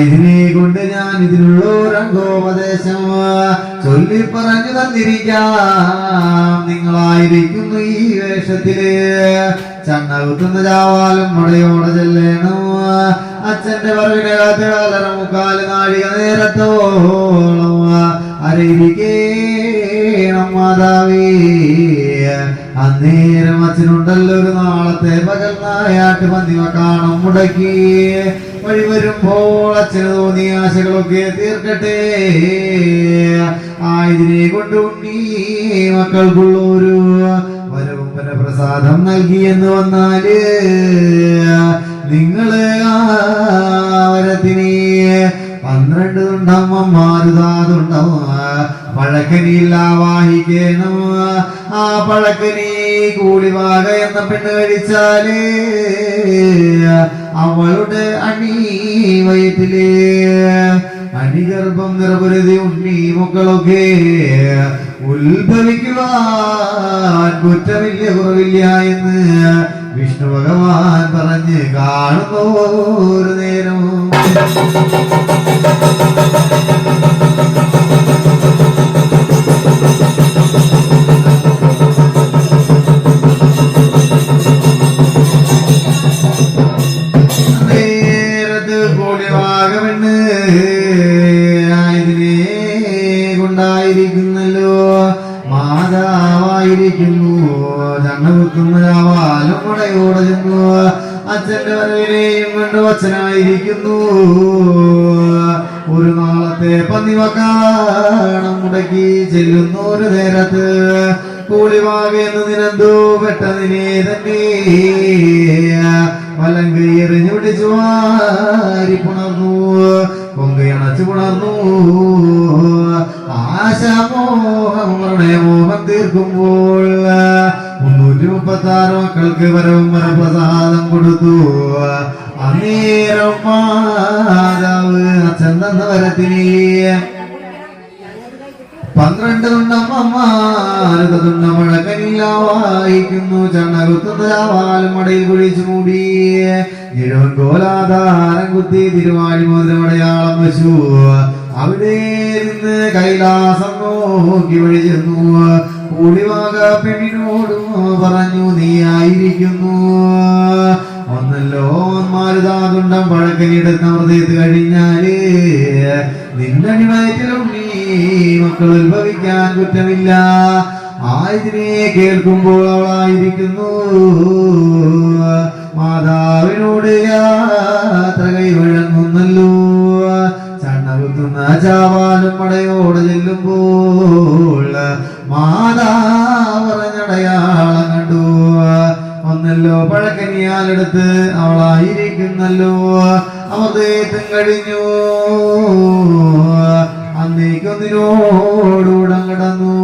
ഇതിനെ കൊണ്ട് ഞാൻ ഇതിനുള്ള ഒരംഗോപദേശം ചൊല്ലി പറഞ്ഞു തന്നിരിക്കാം. നിങ്ങളായിരിക്കുന്നു ഈ വേഷത്തില് ചണ്ണ കുത്തുന്ന ചാവാലും മുടയോടെ ചെല്ലണം. അച്ഛന്റെ പറവിനെ കാത്ത് 4:45 നാഴിക നേരത്തോളം അരയിരിക്കേണം മാതാവേ. അന്നേരം അച്ഛനുണ്ടല്ലോ ഒരു നാളത്തെ പകൽ നായാട്ട് പന്തിമ കാണും മുടക്കി വഴി വരുമ്പോൾ അച്ഛന് തോന്നിയ ആശകളൊക്കെ തീർക്കട്ടെ. ഇതിനെ കൊണ്ട് ഉണ്ണി മക്കൾക്കുള്ളൊരു വരവും വരപ്രസാദം നൽകിയെന്ന് വന്നാല് നിങ്ങള് വരത്തിന് 12 തുണ്ടമ്മമാരുതാതുണ്ടം പഴക്കനിയിൽ ആവാഹിക്കണം. ആ പഴക്കനി കൂളിവാക എന്ന പെണ്ണ് കഴിച്ചാല് അവളുടെ അണി വയറ്റില് അണിഗർഭം നിറപുരതി ഉണ്ണി മക്കളൊക്കെ ഉത്ഭവിക്കുവാൻ കുറ്റമില്ല, കുറവില്ല എന്ന് വിഷ്ണു ഭഗവാൻ പറഞ്ഞ് കാണുന്ന ഒരു നേരം കൊണ്ടായിരിക്കുന്നല്ലോ മാതാവായിരിക്കുന്നു. ചണ്ണകുത്തുന്ന ചാവാലും മുടയോടെ ചെന്നു അച്ഛന്റെ വരവിനെയും കണ്ടു അച്ഛനായിരിക്കുന്നു. ഒരു നാളത്തെ പന്നിവക്കാണം മുടക്കി ചെല്ലുന്ന ഒരു നേരത്ത് കൂളിവാകെന്ന് നിനന്തോ പെട്ടതിനെ തന്നെ വലങ്കൈ എറിഞ്ഞു പിടിച്ചു വാരി പുണർന്നു, പൊങ്കയണച്ചു പുണർന്നു. ആശാമോഹം മോഹം തീർക്കുമ്പോൾ 336 മക്കൾക്ക് വരവും വരപ്രസാദം കൊടുത്തു. അന്നേരം മാതാവ് അച്ഛൻ തന്ന വരത്തിന് 12 തുണ്ടമ്മമാരുതുണ്ട മഴക്കനില്ല വായിക്കുന്നു ചണ്ണകുത്തുന്ന ചാവാലും മടയിൽ കുഴിച്ചു മൂടി നിഴവൻ കോലാധാരം കുത്തി തിരുവാഴി മോതിരമടയാളം വെച്ചു അവിടെ നിന്ന് കൈലാസം നോക്കി വഴി ചെന്നു കൂടിവാക പെണ്ണിനോടും പറഞ്ഞു നീ ആയിരിക്കുന്നു ഒന്നല്ലോ മാരുതാതുണ്ടം പഴക്കനിയെടുത്ത ഹൃദയത്ത് കഴിഞ്ഞാല് നിന്നടി വയറ്റിലും നീ മക്കൾ ഉത്ഭവിക്കാൻ കുറ്റമില്ല ആയതിനെ കേൾക്കുമ്പോൾ അവളായിരിക്കുന്നു മാതാവിനോട് യാത്ര കൈവഴങ്ങുന്നല്ലോ ചണ്ണകുത്തുന്ന ചാവാലും മടയോട് ചെല്ലുമ്പോൾ മാതാവറഞ്ഞടയാളം കണ്ടു ഒന്നല്ലോ പഴക്കനിയാലെടുത്ത് അവളായിരിക്കുന്നല്ലോ അമൃതേത്തും കഴിഞ്ഞു അന്നേക്കൊന്നിനോടൂടം കടന്നു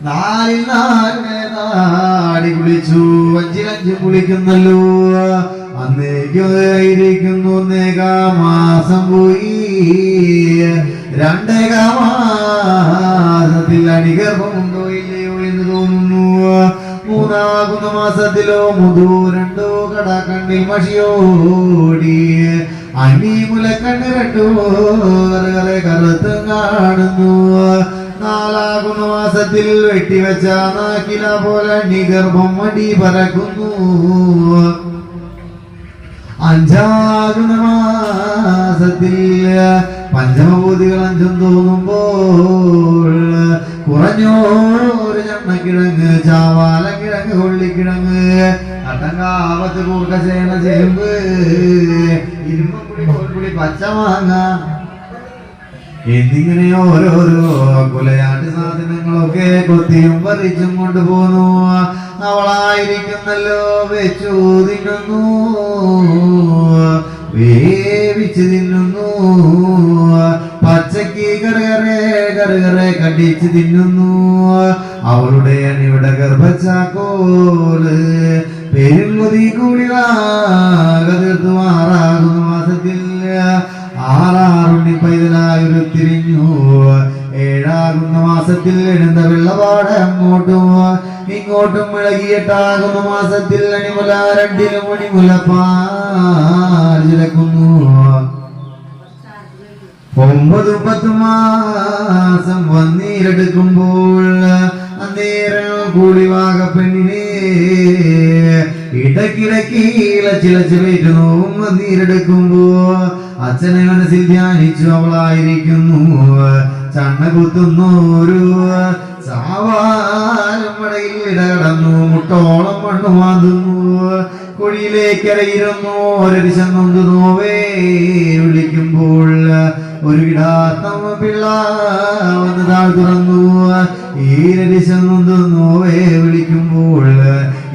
4 നാടി കുളിച്ചു 5 കുളിക്കുന്നല്ലോ അന്നേക്കായിരിക്കുന്നു 1 മാസം പോയി 2 മാസത്തിൽ അണിഗർഭമുണ്ടോ ഇല്ലയോ എന്ന് തോന്നുന്നു 3 മാസത്തിലോ മുതു 2 കടക്കണ്ണിൽ മഷിയോടി അണി മുലക്കണ്ണ് 2 കറുത്തും കാണുന്നു 4 മാസത്തിൽ വെട്ടിവെച്ച നാക്കില പോലെ അണിഗർഭം മടി പറക്കുന്നു 5 മാസത്തിൽ പഞ്ചമഭൂതികൾ 5 തോന്നുമ്പോൾ കുറഞ്ഞോര് ചണ്ണക്കിഴങ്ങ് ചാവാലക്കിഴങ്ങ് കൊള്ളിക്കിഴങ്ങ് അട്ടങ്കാവത്ത് കൂർക്കശേന ചേമ്പ് ഇരുമ്പുകുടി കോൽക്കുടി പച്ചമാങ്ങ എന്നിങ്ങനെ ഓരോരോ കുലയാട്ട് സാധനങ്ങളൊക്കെ കൊത്തിയും പറിച്ചും കൊണ്ടുപോന്നു അവളായിരിക്കുന്നല്ലോ വെച്ചു തിന്നുന്നു വേവിച്ച് തിന്നുന്നു പച്ചക്ക് കറുകറെ കടിച്ച് തിന്നുന്നു അവളുടെ അണിവിടെ ഗർഭച്ചാക്കോല് പെരുങ്കുതി കൂടി തീർത്തു 6 മാസത്തിൽ 6 പൈതലായുരുത്തിരിഞ്ഞു 7 മാസത്തിൽ എഴുന്ന വെള്ളപാട് അങ്ങോട്ടും ഇങ്ങോട്ടും ഇളകി 8 മാസത്തിൽ അണിമുല 2 മണിമുലപ്പാൽ ചിലക്കുന്നു 9-10 മാസം വന്നീരെടുക്കുമ്പോൾ അന്നേരം കൂടിവാക പെണ്ണിനെ ഇടക്കിടക്ക് ഇളച്ചിളച്ച് പേറ്റുന്നവും വന്നീരെടുക്കുമ്പോ അച്ഛനെ മനസ്സിൽ ധ്യാനിച്ചു അവളായിരിക്കുന്നു ചണ്ണ കുത്തുന്നോരു ചാവാലും മടയിൽ ഇടകടന്നു മുട്ടോളം മണ്ണു മാന്തുന്നു കുഴിയിലേക്കരയിരുന്നു ഒരരിശം നൊന്തു നോവേ വിളിക്കുമ്പോൾ ഒരു കിടാത്തം പിള്ള വന്ന് താഴ് തുറന്നു ഈരരിശം നൊന്തു നോവേ വിളിക്കുമ്പോൾ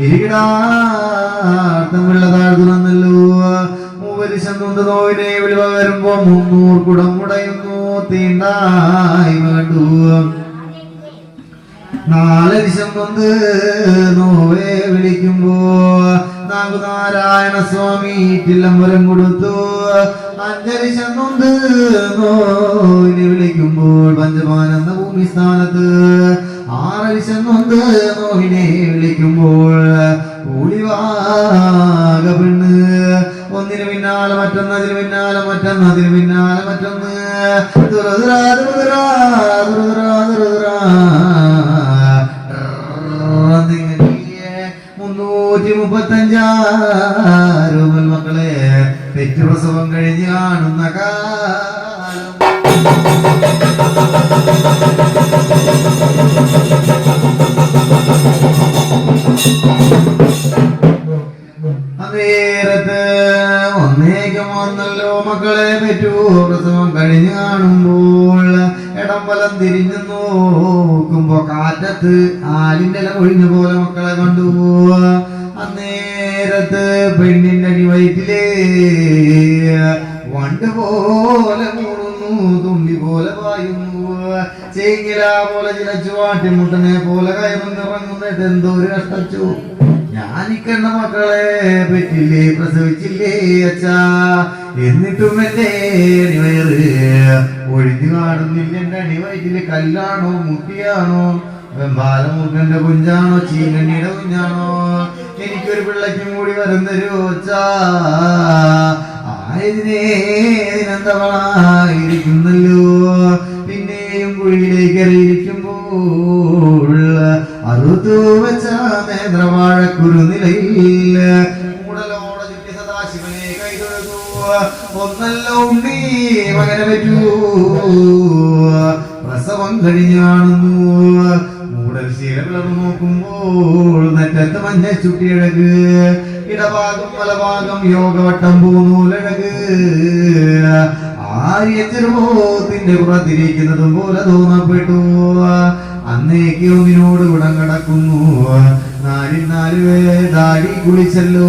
ഇരുകിടാത്തം പിള്ള താഴ് തുറന്നല്ലോ 3 നൊന്ത് നോവിനെ വിളിവ വരുമ്പോ 300 കുടം മുടയുന്നു തീണ്ടായി വേണ്ടു 4 നൊന്ത് നോവേ വിളിക്കുമ്പോ നാരായണ സ്വാമി തില്ലമ്പരം കൊടുത്തു 5 നൊന്ത് നോവിനെ വിളിക്കുമ്പോൾ പഞ്ചമാനന്ദ ഭൂമി സ്ഥാനത്ത് 6 നൊന്ത് നോവിനെ വിളിക്കുമ്പോൾ കൂടിവാക പെണ്ണ് ഒന്നിനു പിന്നാലെ മറ്റൊന്ന് അതിന് പിന്നാലെ മറ്റൊന്ന് അതിന് പിന്നാലെ മറ്റൊന്ന് 335 മക്കളെ പെറ്റുപ്രസവം കഴിഞ്ഞ് കാണുന്ന കാലം നേരത്ത് 1 വന്നല്ലോ മക്കളെ പെറ്റു പ്രസവം കഴിഞ്ഞ് കാണുമ്പോൾ ഇടംവലം തിരിഞ്ഞു നോക്കുമ്പോ കാറ്റത്ത് ആലിന്റെ ഇല ഒഴിഞ്ഞ പോലെ മക്കളെ കണ്ടു അന്നേരത്ത് പെണ്ണിന്റെ അടിവയറ്റിലേ വണ്ട് പോലെ മൂടുന്നു തുമ്പി പോലെ പായുന്നു ചേങ്ങില പോലെ ചിലച്ചു വാട്ടിമുട്ടനെ പോലെ കയറുന്നിറങ്ങുന്നിട്ട് എന്തോ ഒരു കഷ്ടച്ചു ഞാനിക്കണ്ട മക്കളെ പറ്റില്ലേ പ്രസവിച്ചില്ലേ അച്ഛാ എന്നിട്ടും എന്റെ അണിവയറ് ഒഴിഞ്ഞു കാണുന്നില്ല എന്റെ അണിവയറ്റില് കല്ലാണോ മുട്ടിയാണോ ബാലമുഖന്റെ കുഞ്ചാണോ ചീങ്കണ്ണിയുടെ കുഞ്ഞാണോ എനിക്കൊരു പിള്ളയ്ക്കും കൂടി വരം തരുവോച്ചാ ആയതിനേതിനെന്തവളായിരിക്കുന്നല്ലോ പിന്നെയും കുഴിയിലേക്ക് എറിയിരിക്കുമ്പോൾ അറുത്തു വെച്ച നേത്രവാഴക്കുരു നിലയിൽ മൂടലോടെ ചുറ്റി സദാശിവനെ കൈതൊഴുതു ഒന്നല്ല ഉണ്ണി മകനെ പറ്റൂ പ്രസവം കഴിഞ്ഞു കാണുന്നു മൂടൽ ശീല വിളവ് നോക്കുമ്പോൾ നെറ്റത്ത് മഞ്ഞ ചുട്ടിയഴക് ഇടഭാഗം വലഭാഗം യോഗവട്ടം പൂനൂലഴക് ആര്യ ചെറുപോത്തിന്റെ പുറത്തിരിക്കുന്നതും പോലെ തോന്നപ്പെട്ടു അന്നേക്ക് ഒന്നിനോട് ഗുണം കിടക്കുന്നു നാലിൽ ദാടി കുളിച്ചല്ലോ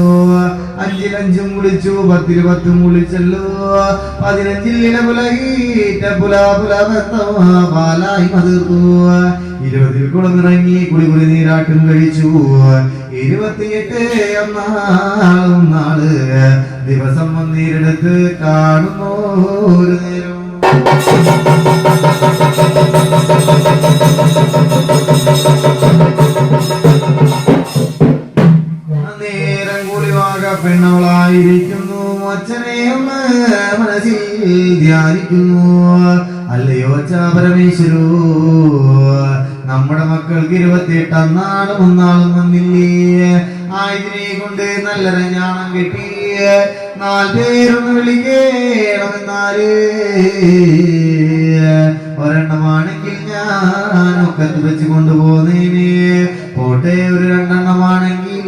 5-ൽ 5 കുളിച്ചു 10-ൽ 10 കുളിച്ചല്ലോ 15-ൽ ഇലപുലകീറ്റ പാലായി മതിർത്തു 20-ൽ കുളമിറങ്ങി കുളികുളി നീരാട്ടും കഴിച്ചു 28 നാള് ദിവസം വന്നീരെടുത്ത് കാണുന്നു ഒരു നേരം നേരം കുളിവാക പെണ്ണവളായിരിക്കുന്നു അച്ഛനെയും മനസ്സിൽ ധ്യാനിക്കുന്നു അല്ലയോ പരമേശ്വരോ നമ്മുടെ മക്കൾക്ക് 28 നാളും ഒന്നാളും വന്നില്ലേ ആയതിനെ കൊണ്ട് നല്ലൊരു ജ്ഞാനം കിട്ടി 4 പേരൊന്ന് വിളിക്കണമെന്നാല് ഒരെണ്ണമാണെങ്കിൽ ഞാൻ ഒക്കത്ത് വെച്ച് കൊണ്ടുപോകുന്നേന് പോട്ടെ ഒരു 2 എണ്ണമാണെങ്കിൽ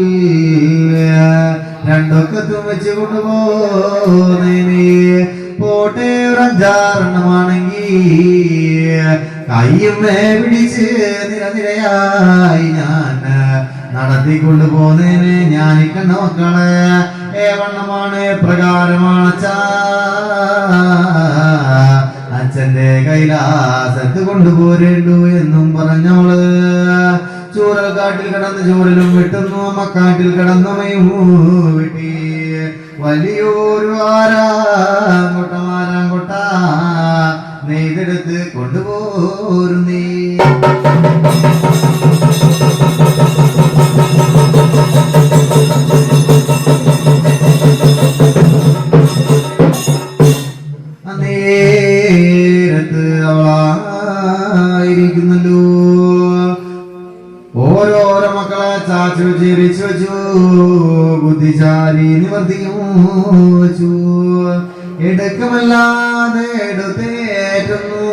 2 ഒക്കത്തും വെച്ച് കൊണ്ടുപോകുന്നേന് പോട്ടെ ഒരു 5-6 എണ്ണമാണെങ്കിൽ കയ്യുമേ പിടിച്ച് നിരനിരയായി ഞാൻ നടത്തിക്കൊണ്ടുപോകുന്നതിന് ഞാൻ കണ്ട മക്കളെ ഏവണ്ണമാണ് പ്രകാരമാണ് അച്ഛന്റെ കൈലാസത്ത് കൊണ്ടുപോരേണ്ടു എന്നും പറഞ്ഞവള് ചൂരൽ കാട്ടിൽ കിടന്ന് ചൂരലും വെട്ടുന്നു അമ്മക്കാട്ടിൽ കിടന്നമയും വെട്ടി വലിയൊരു ആരാങ്കൊട്ട നെയ്തെടുത്ത് കൊണ്ടുപോരുന്നേ നേരത്ത് അവളായിരിക്കുന്നല്ലോ ഓരോരോ മക്കളെ ചാച്ചു ചിരിച്ചു വച്ചു ബുദ്ധിശാലി നിവർത്തിയും വച്ചു എടുക്കമല്ലാതെ എടുത്തേറ്റുന്നു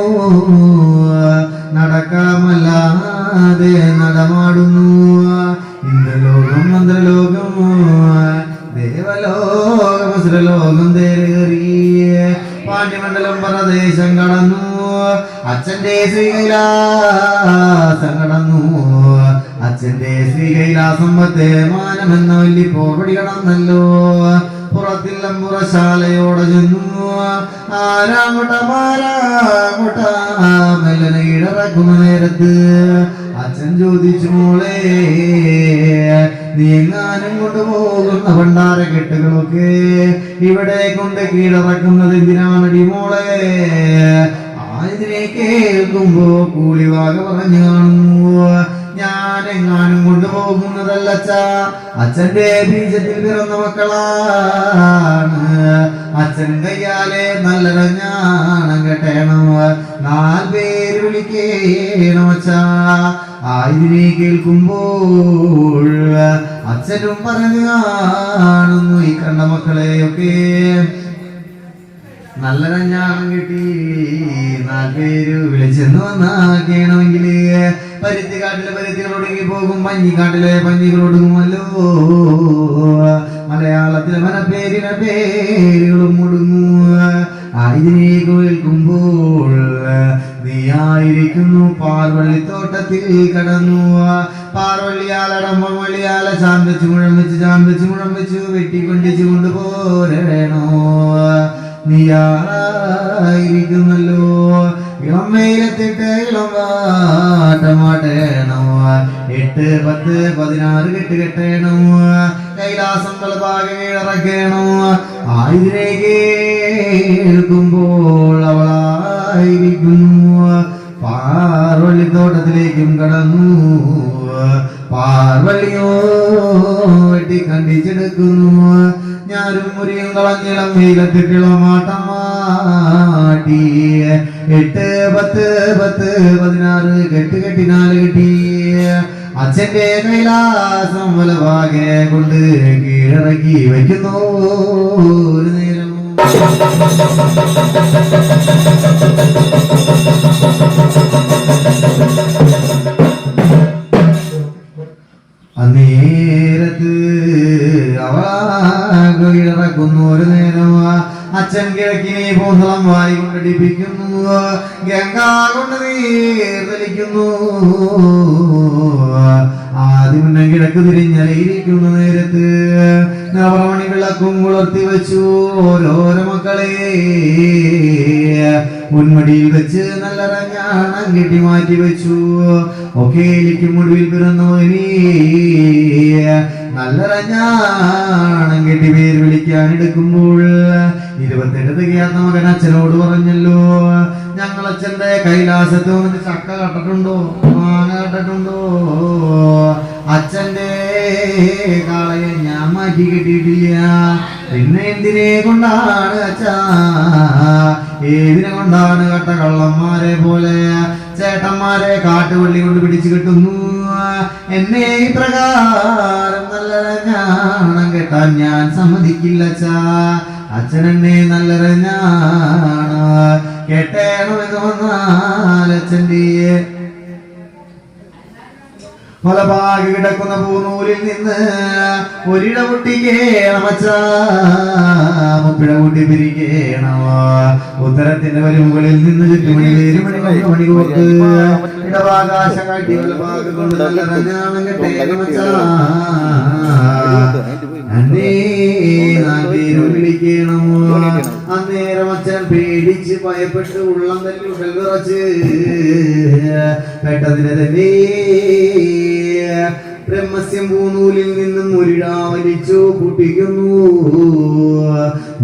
നടക്കാമല്ലാതെ നടമാടുന്നു ഇന്ദ്രലോകം മന്ത്രലോകം ദേവലോകം അസുരലോകം തേറിയ പാണ്ഡ്യമണ്ഡലം പ്രദേശം കടന്നു അച്ഛന്റെ ശ്രീകൈലാസം കടന്നു അച്ഛന്റെ ശ്രീകൈലാസം പത്തേ മാനമെന്ന വലിയ പോപടി കടന്നല്ലോ പുറത്തിൽ അമ്പുറശാലയോടെ ചെന്നു ആരാങ്ങോട്ട മെല്ലനെ ഇടറക്കുന്ന നേരത്ത് അച്ഛൻ ചോദിച്ചു മോളെ നീ എങ്ങാനും കൊണ്ടുപോകുന്ന ഭണ്ഡാര കെട്ടുകളൊക്കെ ഇവിടെ കൊണ്ട് കീഴറക്കുന്നത് എന്തിനാണടി മോളെ ആയതിനെ കേൾക്കുമ്പോ കൂലിവാക പറഞ്ഞു കാണുന്നു ഞാനെങ്ങാനും കൊണ്ടുപോകുന്നതല്ല അച്ഛന്റെ ബീജത്തിൽ പിറന്ന മക്കളാണ് അച്ഛൻ കയ്യാലെ നല്ലൊരു ജ്ഞാനം കെട്ടേണം 4 പേര് വിളിക്കേണം അച്ഛാ ആയതിനെ കേൾക്കുമ്പോൾ അച്ഛനും പറഞ്ഞു കാണുന്നു ഈ കണ്ട മക്കളെയൊക്കെ നല്ലൊരു ജ്ഞാനം കിട്ടി 4 പേര് വിളിച്ചെന്ന് വന്നാക്കണമെങ്കിൽ പരുത്തിക്കാട്ടിലെ പരുത്തികൾ ഒടുങ്ങി പോകും പഞ്ഞിക്കാട്ടിലെ പഞ്ഞികൾ ഒടുങ്ങുമല്ലോ മലയാളത്തിലെ മനപ്പേരിലെ പേരുകളും ഒടുങ്ങും ആയതിനെ കേൾക്കുമ്പോൾ നീയായിരിക്കുന്നു പാർവള്ളിത്തോട്ടത്തിൽ കടന്നു പാർവള്ളിയാലടമ്പം വള്ളിയാല ചാന്തച്ചു മുഴം വെച്ച് വെട്ടിക്കൊണ്ടിച്ചു കൊണ്ടുപോരണോ നീയായിരിക്കുന്നല്ലോ ഇളം വെയിലത്തിട്ട് ഇളം വാട്ടമാട്ടേണോ 8, 10, 16 കെട്ട് കെട്ടേണോ കൈലാസം പലഭാഗം ഇറക്കേണോ ആയതിനെ കേൾക്കുമ്പോൾ അവളാ പാർവള്ളിത്തോട്ടത്തിലേക്കും കടന്നു. പാർവള്ളിയോ വെട്ടി കണ്ടിച്ചെടുക്കുന്നു. ഞാനും മുറിയും കളഞ്ഞിളം വെയിലത്ത് കിളമാട്ടമാട്ടി. 8, 10, 10, 16 കെട്ട് കെട്ടിനാല് കെട്ടി. അച്ഛന്റെ കൈലാസം വലഭാഗെ കൊണ്ട് കീഴടക്കി വയ്ക്കുന്നു. ഒരു നേരം അന്നേരത്ത് അവളാകുന്നു. ഒരു നേരം അച്ഛൻ കിഴക്കിനെ പൂന്തളം വാരി കൊണ്ടടിപ്പിക്കുന്നു. ഗംഗാ കൊണ്ട് നീർത്തലിക്കുന്നു. ആദ്യം കിഴക്ക് തിരിഞ്ഞലയിരിക്കുന്ന നേരത്ത് നവമണി വിളക്കും കുളർത്തി വെച്ചു. ഓരോരോ മക്കളെ മുൻമടിയിൽ വെച്ച് നല്ല രഞ്ഞാണം കെട്ടി മാറ്റി വെച്ചു. ഒക്കേലിക്കും മുടിവിൽ പിറന്നോനി നല്ല രഞ്ഞാണം കെട്ടി പേര് വിളിക്കാൻ എടുക്കുമ്പോൾ 28 തികയാത്ത മകൻ അച്ഛനോട് പറഞ്ഞല്ലോ, ഞങ്ങളച്ഛന്റെ കൈലാസത്ത് വന്നിട്ട് ചക്ക കട്ടിട്ടുണ്ടോ, മാങ്ങ കട്ടിട്ടുണ്ടോ? അച്ഛന്റെ കാളയെ ഞാൻ മാറ്റി കെട്ടിയിട്ടില്ല. പിന്നെ എന്തിനെ കൊണ്ടാണ് അച്ഛാ, ഏതിനെ കൊണ്ടാണ് കട്ട കള്ളന്മാരെ പോലെ ചേട്ടന്മാരെ കാട്ടുവള്ളി കൊണ്ട് പിടിച്ചു കെട്ടുന്നു? എന്നെ ഈ പ്രകാരം നല്ല ഞാണം കെട്ടാൻ ഞാൻ സമ്മതിക്കില്ല അച്ഛാ. അച്ഛനെന്നെ നല്ല ഞാണ് കെട്ടേണമെന്ന് വന്നാൽ അച്ഛൻ്റെ വലഭാഗി കിടക്കുന്ന പൂനൂലിൽ നിന്ന് ഒരിട പൊട്ടിക്കേണമച്ചാ, മുപ്പിട കൂട്ടി പിരിക്കേണോ. ഉത്തരത്തിന്റെ വരിമുകളിൽ നിന്ന് ചുറ്റുമണി മണി കോർത്ത് ഇടവാകാശം കാട്ടി വലഭാഗം കൊണ്ട് നല്ല രഞ്ഞാണം കെട്ടേണമച്ചാ. വിളിക്കണമോ? അന്നേരം അച്ഛൻ പേടിച്ച് ഭയപ്പെട്ട് ഉള്ളം തല്ലി ഉടൽ വിറച്ച് പെട്ടതിനെ തന്നെ ബ്രഹ്മസ്യം പൂനൂലിൽ നിന്നും ഒരിഴ വലിച്ചു പൊട്ടിക്കുന്നു.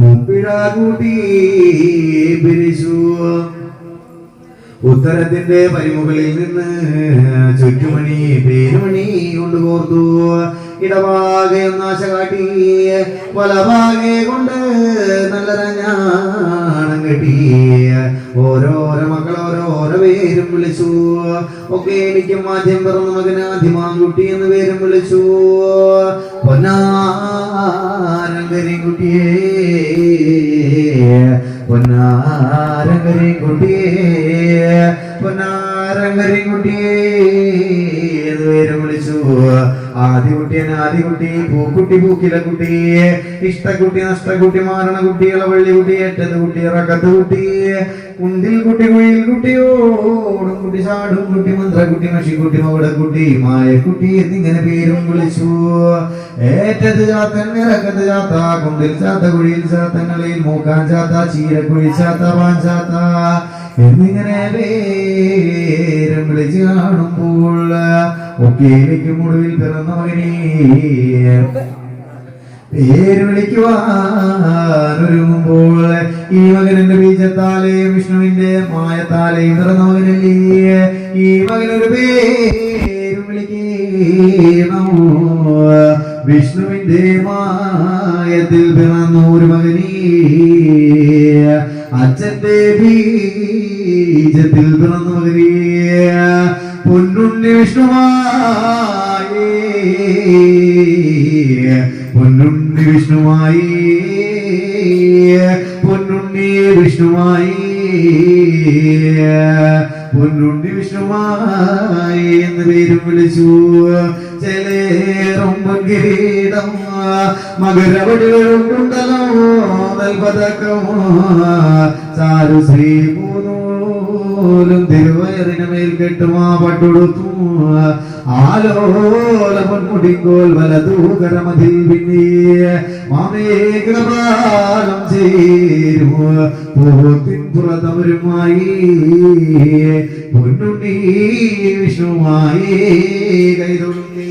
മുപ്പിഴ കൂട്ടി പിരിച്ചു. ഉത്തരത്തിന്റെ പരിമുകളിൽ നിന്ന് ചുറ്റുമണി പേരുമണി കൊണ്ട് കോർത്തു. ഇടവാകെ നാശ കാട്ടി വലഭാഗെ കൊണ്ട് നല്ല രഞ്ഞാണം കെട്ടി. ഓരോരോ മക്കൾ ഓരോരോ പേരും വിളിച്ചു. ഒക്കെ എനിക്ക് മാധ്യം പിറന്ന മകനാധിമാൻകുട്ടി എന്ന് പേരും വിളിച്ചു. പൊന്നാരങ്കരിക്കുട്ടിയേ, പൊന്നാരങ്കരിക്കുട്ടിയേ, പൊന്നാരങ്കരിക്കുട്ടിയേ എന്ന് പേരും വിളിച്ചു. ആദികുട്ടിയൻ ആദികുട്ടി, പൂക്കുട്ടി പൂക്കില കുട്ടി, ഇഷ്ടക്കുട്ടി നഷ്ടക്കുട്ടി, മാരണക്കുട്ടി, ഇളവള്ളിക്കുട്ടി, ഏറ്റത് കുട്ടി, ഇറക്കത്ത് കുട്ടി, കുണ്ടിൽ കുട്ടി, കുയിൽ കുട്ടിയോടും കുട്ടി, ചാടും കുട്ടി, മന്ത്രക്കുട്ടി, മഷിക്കുട്ടി, മവടക്കുട്ടി, മായക്കുട്ടി എന്നിങ്ങനെ പേരും വിളിച്ചു. ഏറ്റത് ചാത്തൻ, ഇറക്കത്ത് ചാത്ത, കുണ്ടിൽ ചാത്ത, കുഴിയിൽ ചാത്ത, കളിയിൽ മൂക്കാൻ ചാത്ത, ചീരക്കുഴി ചാത്ത, പാൻ ചാത്ത എന്നിങ്ങനെ പേരും വിളിച്ച് കാണുമ്പോൾ ഒക്കെയിലേക്ക് മുഴുവിൽ പിറന്ന മകനെ പേര് വിളിക്കുവാനൊരുങ്ങുമ്പോൾ ഈ മകനെന്റെ ബീജത്താലെയും വിഷ്ണുവിന്റെ മായത്താലെയും പിറന്ന മകനല്ലേ. ഈ മകനൊരു പേര് വിളിക്കണമോ? വിഷ്ണുവിന്റെ മായത്തിൽ പിറന്ന ഒരു മകനീ, അച്ഛന്റെ ബീജത്തിൽ പിറന്ന മകനീ, പൊന്നുണ്ണി വിഷ്ണുമായി, പൊന്നുണ്ണി വിഷ്ണുമായി, പൊന്നുണ്ണി വിഷ്ണുമായി, പൊന്നുണ്ണി വിഷ്ണുമായി എന്ന് പേരും വിളിച്ചു. ചെലേറും കിരീടം മകരവടികളുണ്ടല്ലോ നൽപതക്കമോ ചാരു ശ്രീ പൂനൂലും തിരുവയറിന് മേൽ കെട്ടുമാ പട്ടുടുത്തു. ആലോല പൊന്മുടിക്കോൽ വലതൂകരമതിൽ പിന്നിയ മാമേകൃപാലം ചേരും പൂത്തിൻ പുറത്തവരുമായി പൊന്നുണ്ണി വിഷ്ണുമായി കൈതൊഴുന്നേ.